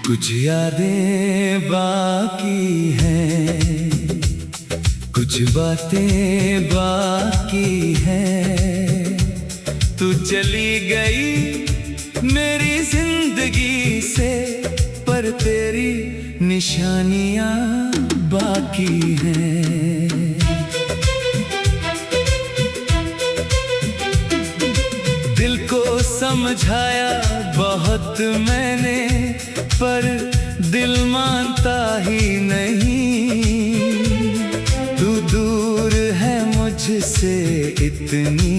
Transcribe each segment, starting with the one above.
कुछ यादें बाकी हैं, कुछ बातें बाकी हैं। तू चली गई मेरी जिंदगी से, पर तेरी निशानियां बाकी हैं। दिल को समझाया बहुत मैंने, पर दिल मानता ही नहीं। तू दूर है मुझसे इतनी,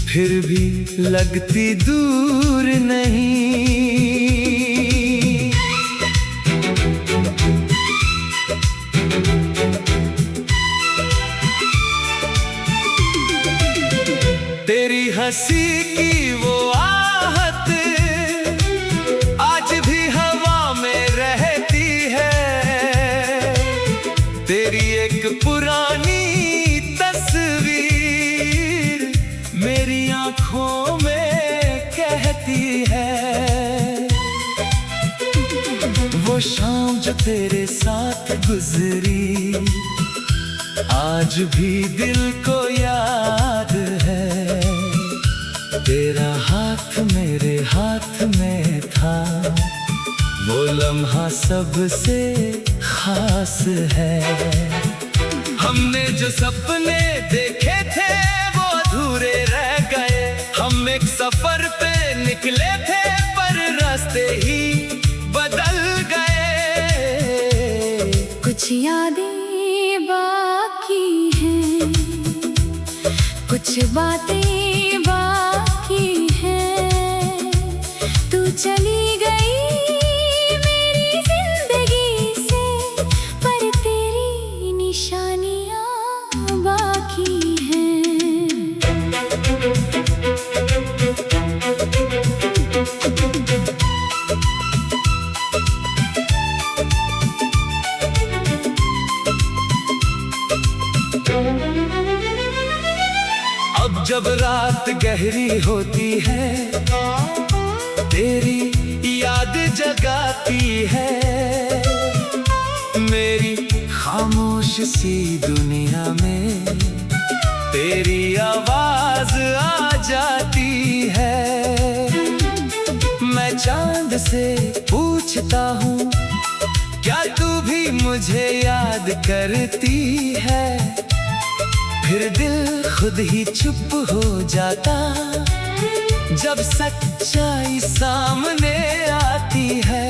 फिर भी लगती दूर नहीं। तेरी हंसी की वो आहट आज भी हवा में रहती है। तेरी एक पुरानी तस्वीर मेरी आंखों में कहती है। वो शाम जो तेरे साथ गुजरी आज भी दिल को याद है। तेरा हाथ मेरे हाथ में था, वो लम्हा सबसे खास है। हमने जो सपने देखे थे वो अधूरे रह गए। हम एक सफर पे निकले थे, पर रास्ते ही बदल गए। कुछ यादें बाकी हैं, कुछ बातें बाकी हैं। तू चली गई मेरी जिंदगी से, पर तेरी निशानियां बाकी हैं। अब जब रात गहरी होती है, तेरी याद जगाती है। मेरी खामोश सी दुनिया में तेरी आवाज आ जाती है। मैं चांद से पूछता हूँ, क्या तू भी मुझे याद करती है? फिर दिल खुद ही चुप हो जाता, जब सच्चाई सामने आती है।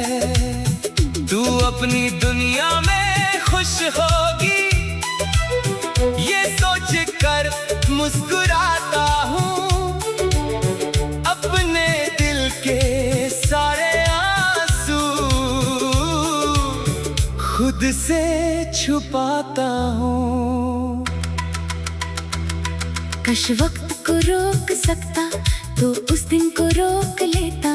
तू अपनी दुनिया में खुश होगी, ये सोच कर मुस्कुराता हूँ। अपने दिल के सारे आंसू खुद से छुपाता हूँ। काश वक्त को रोक सकता तो उस दिन को रोक लेता,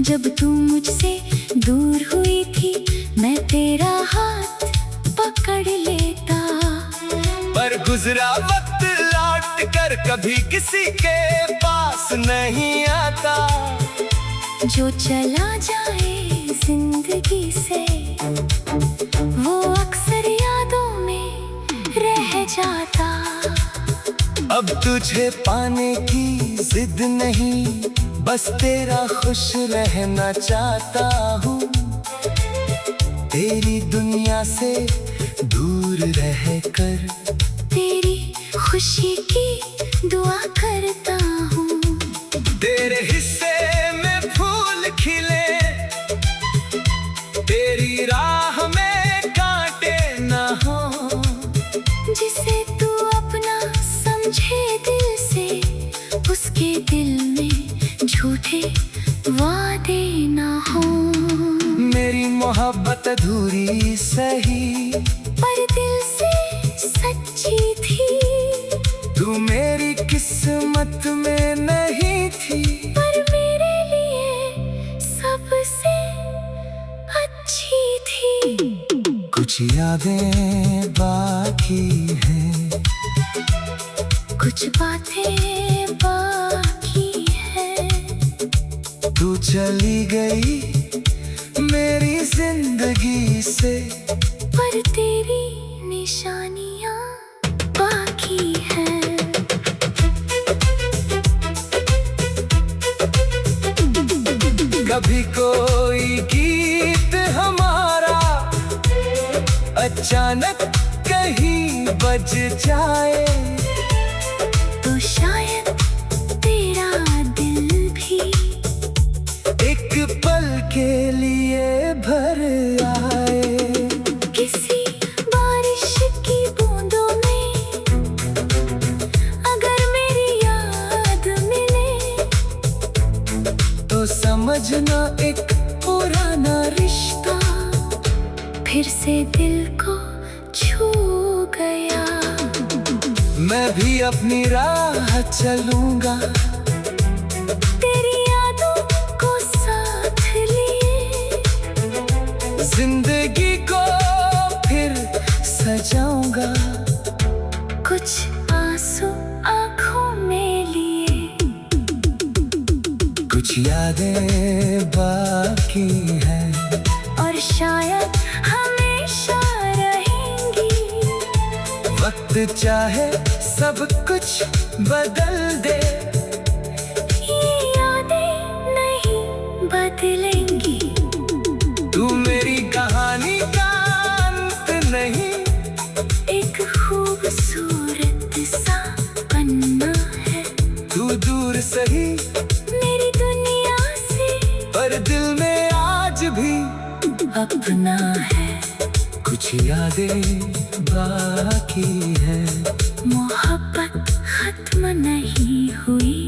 जब तू मुझसे दूर हुई थी। मैं तेरा हाथ पकड़ लेता, पर गुजरा वक्त लौट कर कभी किसी के पास नहीं आता। जो चला जाए जिंदगी से, वो अक्सर यादों में रह जाता। अब तुझे पाने की जिद नहीं, बस तेरा खुश रहना चाहता हूँ। तेरी दुनिया से दूर रहकर तेरी खुशी की दुआ करता हूँ। तेरे हिस्से में फूल खिले, तेरी राह में कांटे ना हो। जिसे तू अपना समझे दिल से, उसके दिल में झूठे वादे ना हो। मेरी मोहब्बत अधूरी सही, पर दिल से सच्ची थी। तू मेरी किस्मत में नहीं थी, पर मेरे लिए सबसे अच्छी थी। कुछ यादें बाकी हैं, कुछ बातें बाकी हैं। तू चली गई मेरी जिंदगी से, पर तेरी निशानियां बाकी हैं। कभी कोई गीत हमारा अचानक कहीं बज जाए, तो शायद तेरा दिल भी एक पल के लिए भर आए। किसी बारिश की बूंदों में अगर मेरी याद मिले, तो समझना एक पुराना रिश्ता फिर से दिल को छू गया। मैं भी अपनी राह चलूंगा, तेरी यादों को साथ लिए, जिंदगी को फिर सजाऊंगा, कुछ आंसू आंखों में लिए। कुछ यादें बाकी हैं, और शायद हमेशा रहेंगी। वक्त चाहे सब कुछ बदल दे, ये यादें नहीं बदलेंगी। तू मेरी कहानी का अंत नहीं, एक खूबसूरत सा पन्ना है। तू दूर सही मेरी दुनिया से, पर दिल में आज भी अपना है। कुछ यादें बाकी हैं, मोहब्बत खत्म नहीं हुई,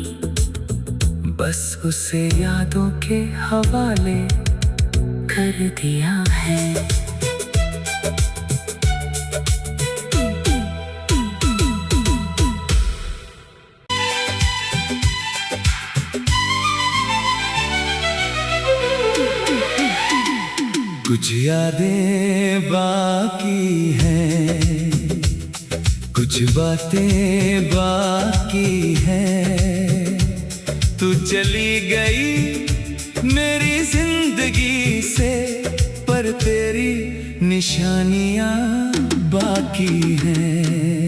बस उसे यादों के हवाले कर दिया है। कुछ यादें बाकी हैं, कुछ बातें बाकी हैं। तू चली गई मेरी जिंदगी से, पर तेरी निशानियां बाकी हैं।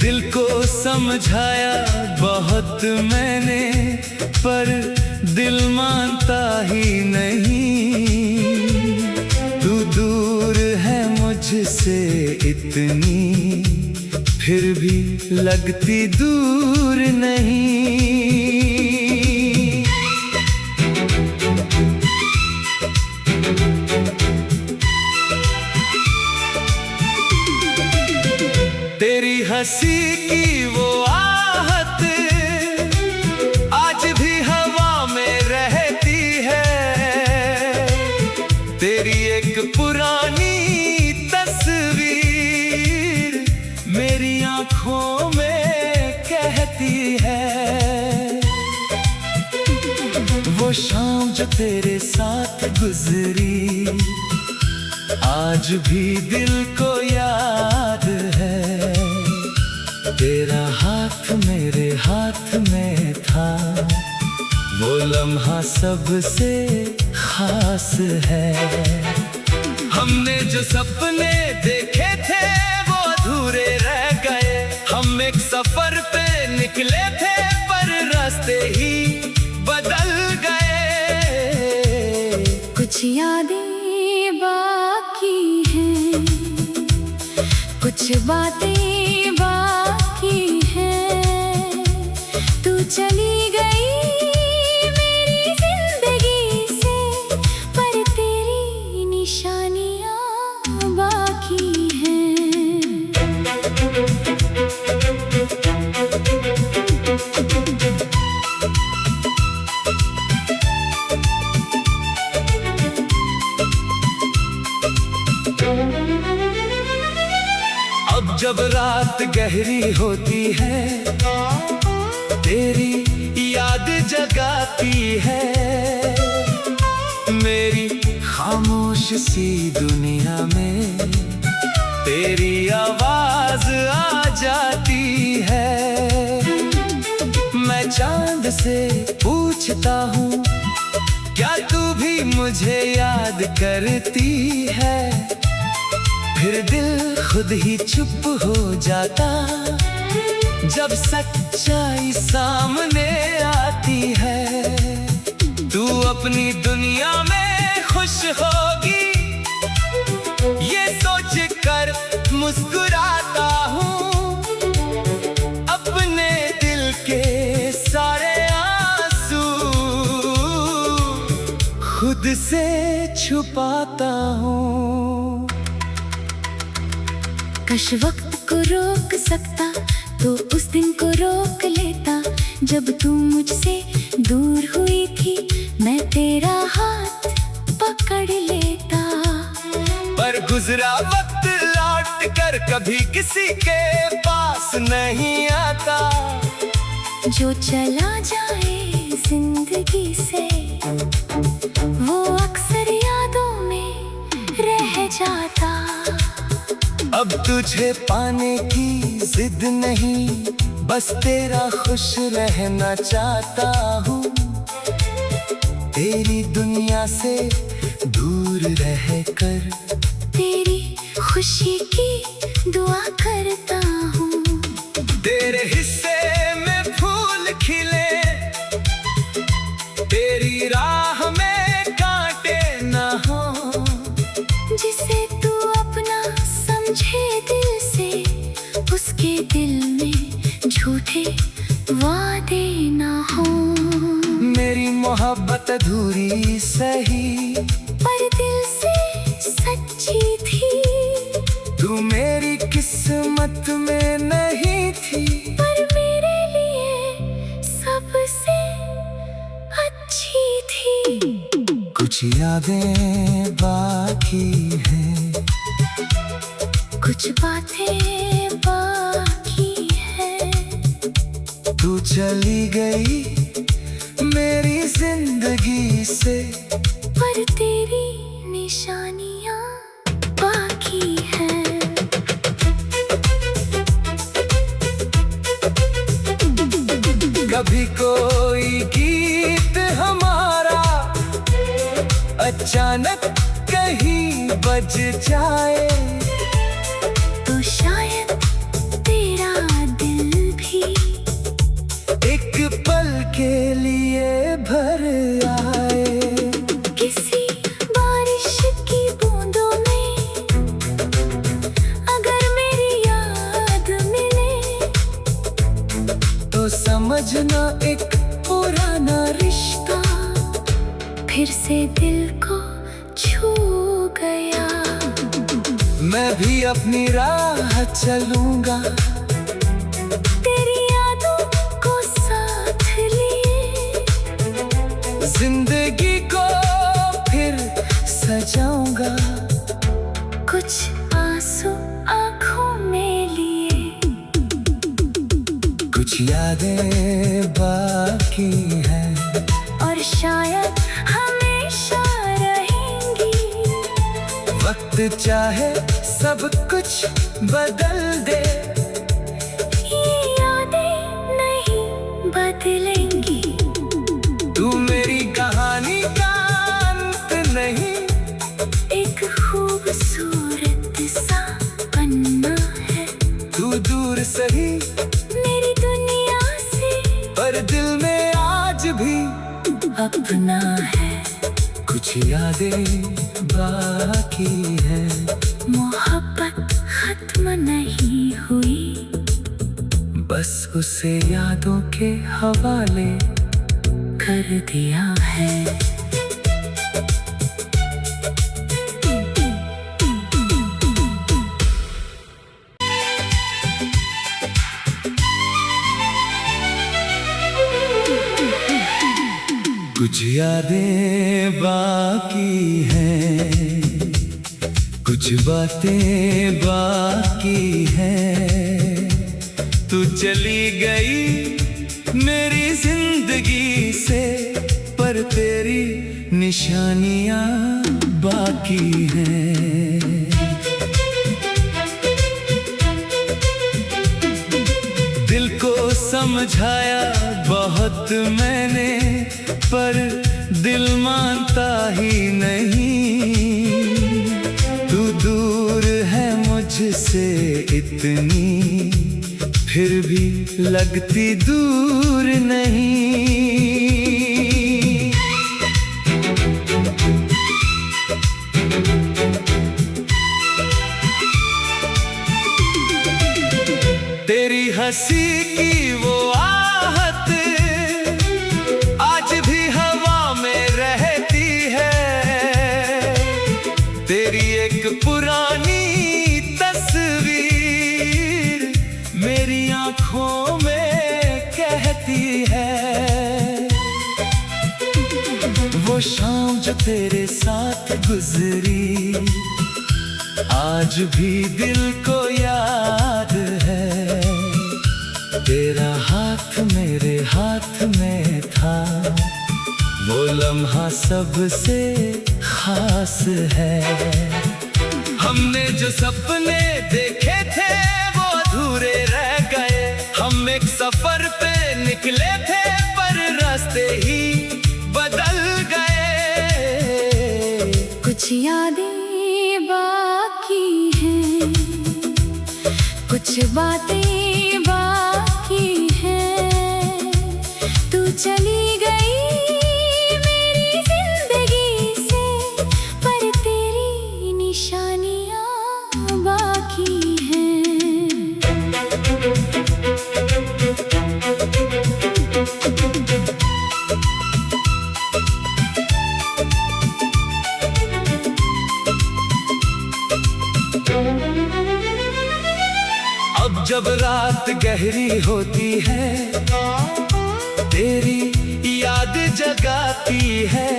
दिल को समझाया बहुत मैंने, पर दिल मानता ही नहीं। तू दूर है मुझसे इतनी, फिर भी लगती दूर नहीं। तेरी हंसी की वो आहट आज भी हवा में रहती है। तेरी एक पुरानी तस्वीर मेरी आंखों में कहती है, वो शाम जो तेरे साथ गुजरी आज भी दिल को याद है। तेरा हाथ मेरे हाथ में था, वो लम्हा सबसे खास है। हमने जो सपने देखे थे वो अधूरे रह गए। हम एक सफर पे निकले थे, पर रास्ते ही बदल गए। कुछ यादें बाकी हैं, कुछ बातें बाकी हैं। तू चली गई मेरी जिंदगी से, पर तेरी निशानियां बाकी हैं। अब जब रात गहरी होती है, तेरी याद जगाती है। मेरी खामोश सी दुनिया में तेरी आवाज आ जाती है। मैं चांद चांद से पूछता हूँ, क्या तू भी मुझे याद करती है? फिर दिल खुद ही चुप हो जाता जब सच्चाई सामने आती है। तू अपनी दुनिया में खुश होगी ये सोच कर मुस्कुराता हूँ। अपने दिल के सारे आंसू खुद से छुपाता हूँ। काश वक्त को रोक सकता तो उस दिन को रोक लेता जब तू मुझसे दूर हुई थी, मैं तेरा हाथ पकड़ लेता। पर गुजरा वक्त लौट कर कभी किसी के पास नहीं आता। जो चला जाए जिंदगी से वो अक्सर यादों में रह जाता। अब तुझे पाने की जिद नहीं, बस तेरा खुश रहना चाहता हूँ। तेरी दुनिया से दूर रहकर तेरी खुशी की दुआ करता हूँ। तेरे हिस्से में फूल खिले, तेरी राह में कांटे ना हो। जिसे तू अपना समझे दिल से, उसके दिल में झूठे वादे ना हो। मेरी मोहब्बत अधूरी सही पर दिल से सच्ची थी। तू मेरी किस्मत में नहीं थी, पर मेरे लिए सबसे अच्छी थी। कुछ यादें बाकी हैं, कुछ बातें बाकी हैं। तू चली गई मेरी जिंदगी से, पर तेरी निशानियां बाकी हैं। कभी कोई गीत हमारा अचानक कहीं बज जाए तो शायद तेरा दिल भी एक पल के लिए भर आए। किसी बारिश की बूंदों में अगर मेरी याद मिले तो समझना एक पुराना रिश्ता फिर से दिल को छू गया। मैं भी अपनी राह चलूंगा, तेरी यादों को साथ लिए जिंदगी को फिर सजाऊंगा। कुछ आंसू आंखों में लिए, कुछ यादें बाकी हैं, और शायद हमेशा रहेंगी। वक्त चाहे सब कुछ बदल दे, ये यादें नहीं बदलेंगी। तू मेरी कहानी का अंत नहीं, एक खूबसूरत सा पन्ना है। तू दूर सही मेरी दुनिया से, पर दिल में आज भी अपना है। कुछ यादें बाकी हैं, मोहब्बत खत्म नहीं हुई, बस उसे यादों के हवाले कर दिया है। कुछ यादें बाकी हैं, कुछ बातें बाकी हैं। तू चली गई मेरी जिंदगी से, पर तेरी निशानियां बाकी हैं। दिल को समझाया बहुत मैंने पर दिल मानता ही नहीं। तू दूर है मुझसे इतनी, फिर भी लगती दूर नहीं। तेरी हंसी की वो आहट आज भी हवा में रहती है। तेरी एक पुरानी तस्वीर मेरी आंखों में कहती है। वो शाम जो तेरे साथ गुजरी आज भी दिल को याद है। तेरा हाथ मेरे हाथ में था, वो लम्हा सबसे खास है। हमने जो सपने देखे थे वो अधूरे रह गए। हम एक सफर पे निकले थे पर रास्ते ही बदल गए। कुछ यादें बाकी हैं, कुछ बातें बाकी हैं। तू चली गई मेरी जिंदगी से, पर तेरी निशानियां बाकी हैं। अब जब रात गहरी होती है, तेरी याद जगाती है।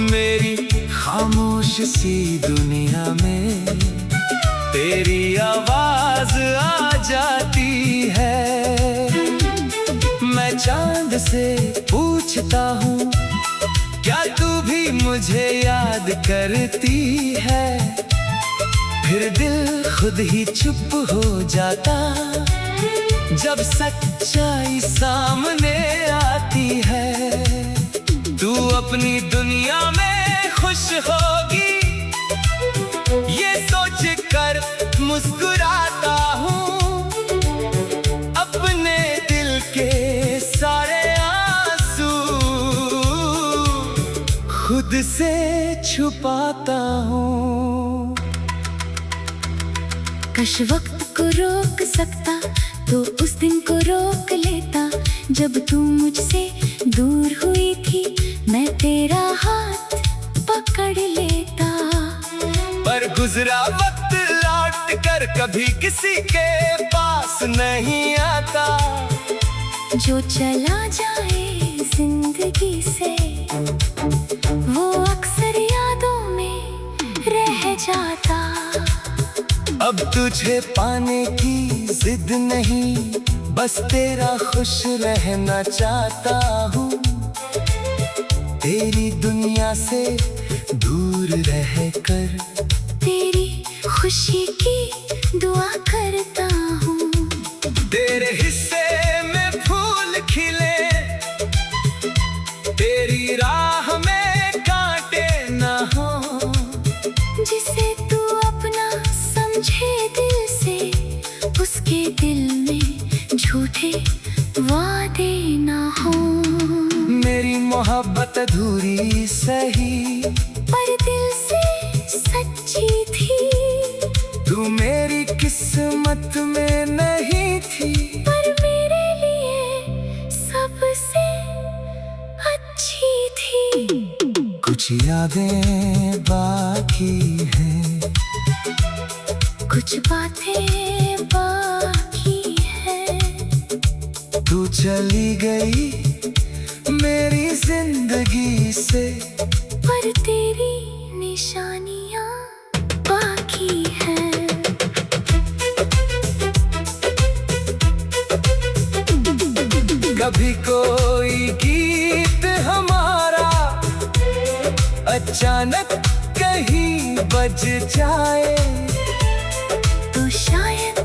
मेरी खामोश सी दुनिया में तेरी आवाज आ जाती है। मैं चांद से पूछता हूँ, क्या तू भी मुझे याद करती है? फिर दिल खुद ही चुप हो जाता जब सच्चाई सामने आती है। तू अपनी दुनिया में खुश होगी ये सोच कर मुस्कुराता हूँ। अपने दिल के सारे आंसू खुद से छुपाता हूँ। काश वक्त को रोक सकता तो उस दिन को रोक लेता, जब तू मुझसे दूर हुई थी मैं तेरा हाथ पकड़ लेता। पर गुजरा वक्त लौट कर कभी किसी के पास नहीं आता। जो चला जाए जिंदगी से वो अक्सर यादों में रह जाता। अब तुझे पाने की जिद नहीं, बस तेरा खुश रहना चाहता हूँ। तेरी दुनिया से दूर रहकर तेरी खुशी की दुआ करता हूँ। तेरे हिस्से में फूल खिले, तेरी राह में कांटे ना हो। जिसे तू अपना समझे दिल से, उसके दिल में झूठे वादे ना हो। मेरी मोहब्बत अधूरी सही पर दिल से सच्ची थी। तू मेरी किस्मत में नहीं थी, पर मेरे लिए सबसे अच्छी थी। कुछ यादें बाकी हैं, कुछ बातें बाकी हैं। तू चली गई मेरी जिंदगी से, पर तेरी निशानियां बाकी हैं। कभी कोई गीत हमारा अचानक कहीं बज जाए, तो शायद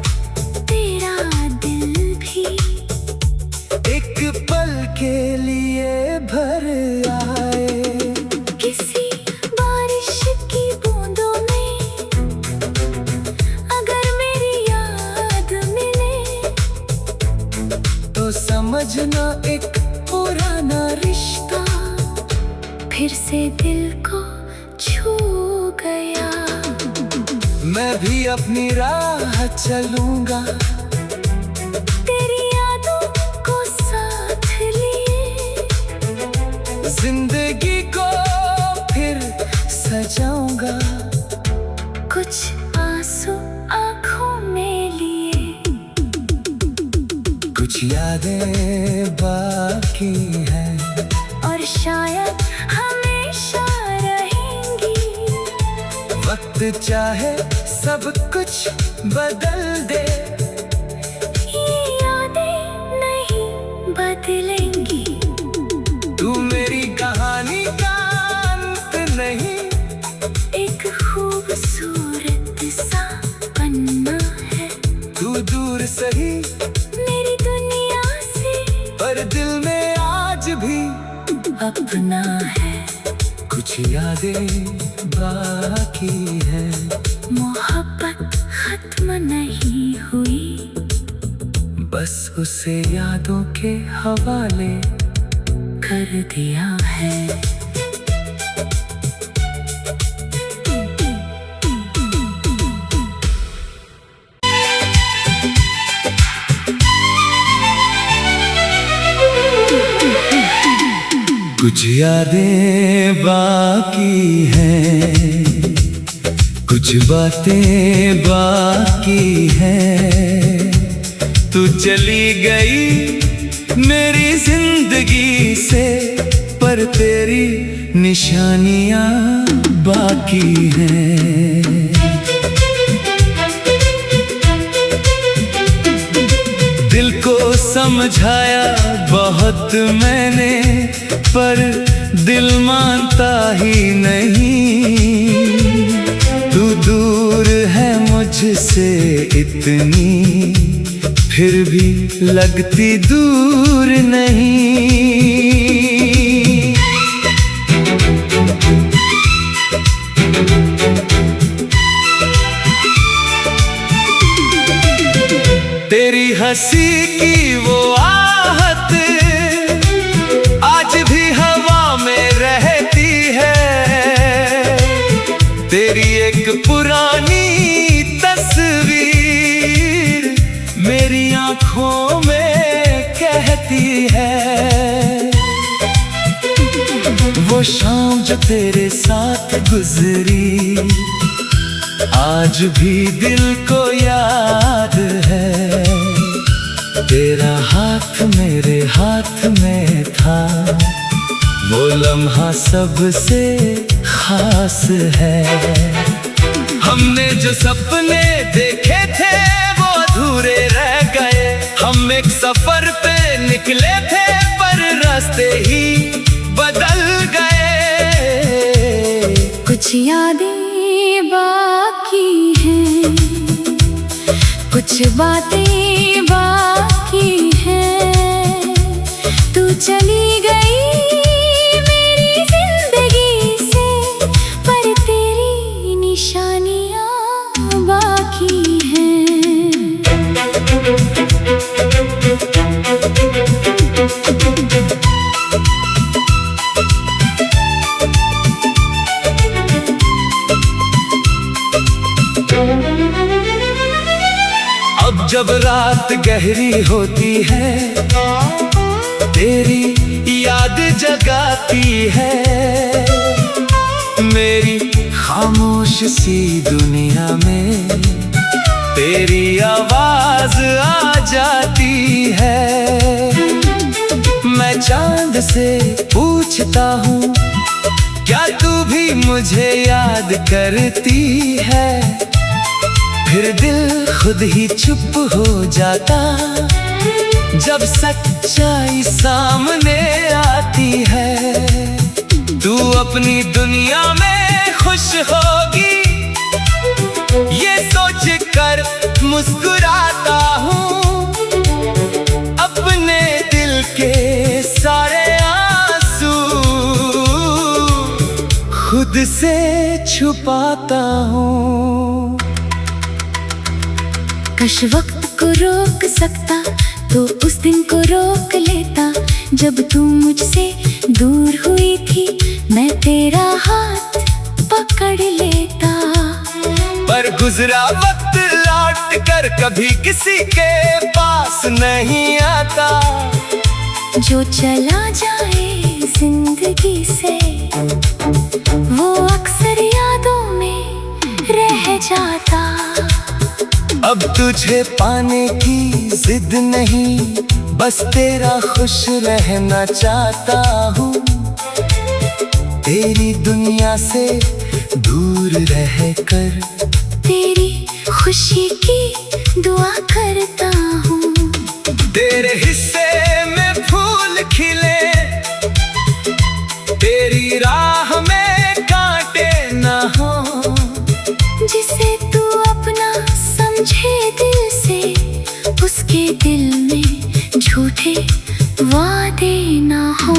तेरा दिल भी समझना एक पुराना रिश्ता फिर से दिल को छू गया। मैं भी अपनी राह चलूंगा, तेरी यादों को साथ लिए जिंदगी को फिर सजाऊंगा, कुछ आंसू आंखों में लिए। कुछ यादें बाकी हैं और शायद हमेशा रहेंगी। वक्त चाहे सब कुछ बदल दे, ये यादें नहीं बदलेंगी। तू मेरी कहानी का अंत नहीं, एक खूबसूरत सा पन्ना है। तू दूर सही मेरी दुनिया से, पर दिल में आज भी अपना है। कुछ यादें बाकी हैं। मोहब्बत खत्म नहीं हुई, बस उसे यादों के हवाले कर दिया है। कुछ यादें बाकी हैं, कुछ बातें बाकी हैं। तू चली गई मेरी जिंदगी से, पर तेरी निशानियां बाकी हैं। दिल को समझाया बहुत मैंने, पर दिल मानता ही नहीं। तू दूर है मुझसे इतनी, फिर भी लगती दूर नहीं। तेरी हंसी की वो आहट आज भी हवा में रहती है। तेरी एक पुरानी तस्वीर मेरी आंखों में कहती है। वो शाम जो तेरे साथ गुजरी आज भी दिल को याद है। तेरा हाथ मेरे हाथ में था, वो लम्हा सबसे खास है। हमने जो सपने देखे थे वो अधूरे रह गए। हम एक सफर पे निकले थे, पर रास्ते ही बदल गए। कुछ यादें बाकी हैं, कुछ बातें बाकी हैं। तू चली गई मेरी जिंदगी से, पर तेरी निशानियां बाकी हैं। अब जब रात गहरी होती है, तेरी याद जगाती है। मेरी खामोश सी दुनिया में तेरी आवाज आ जाती है। मैं चांद से पूछता हूँ, क्या तू भी मुझे याद करती है? फिर दिल खुद ही चुप हो जाता, जब सच्चाई सामने आती है। तू अपनी दुनिया में खुश होगी, ये सोच कर मुस्कुराता हूँ। अपने दिल के सारे आंसू खुद से छुपाता हूँ। काश वक्त को रोक सकता तो उस दिन को रोक लेता जब तू मुझसे दूर हुई थी, मैं तेरा हाथ पकड़ लेता। पर गुजरा वक्त लौट कर कभी किसी के पास नहीं आता। जो चला जाए जिंदगी से वो अक्सर यादों में रह जाता। अब तुझे पाने की जिद नहीं, बस तेरा खुश रहना चाहता हूँ। तेरी दुनिया से दूर रहकर तेरी खुशी की दुआ करता हूँ। तेरे हिस्से में फूल खिले, तेरी राह में कांटे न हो। जिसे तू अपना समझे दिल से, उसके दिल में झूठे वादे न हो।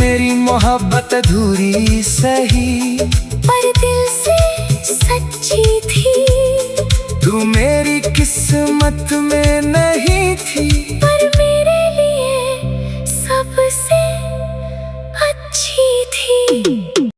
मेरी मोहब्बत अधूरी सही, पर दिल से सच्ची थी। तू मेरी किस्मत में नहीं थी, पर मेरे लिए सबसे अच्छी थी।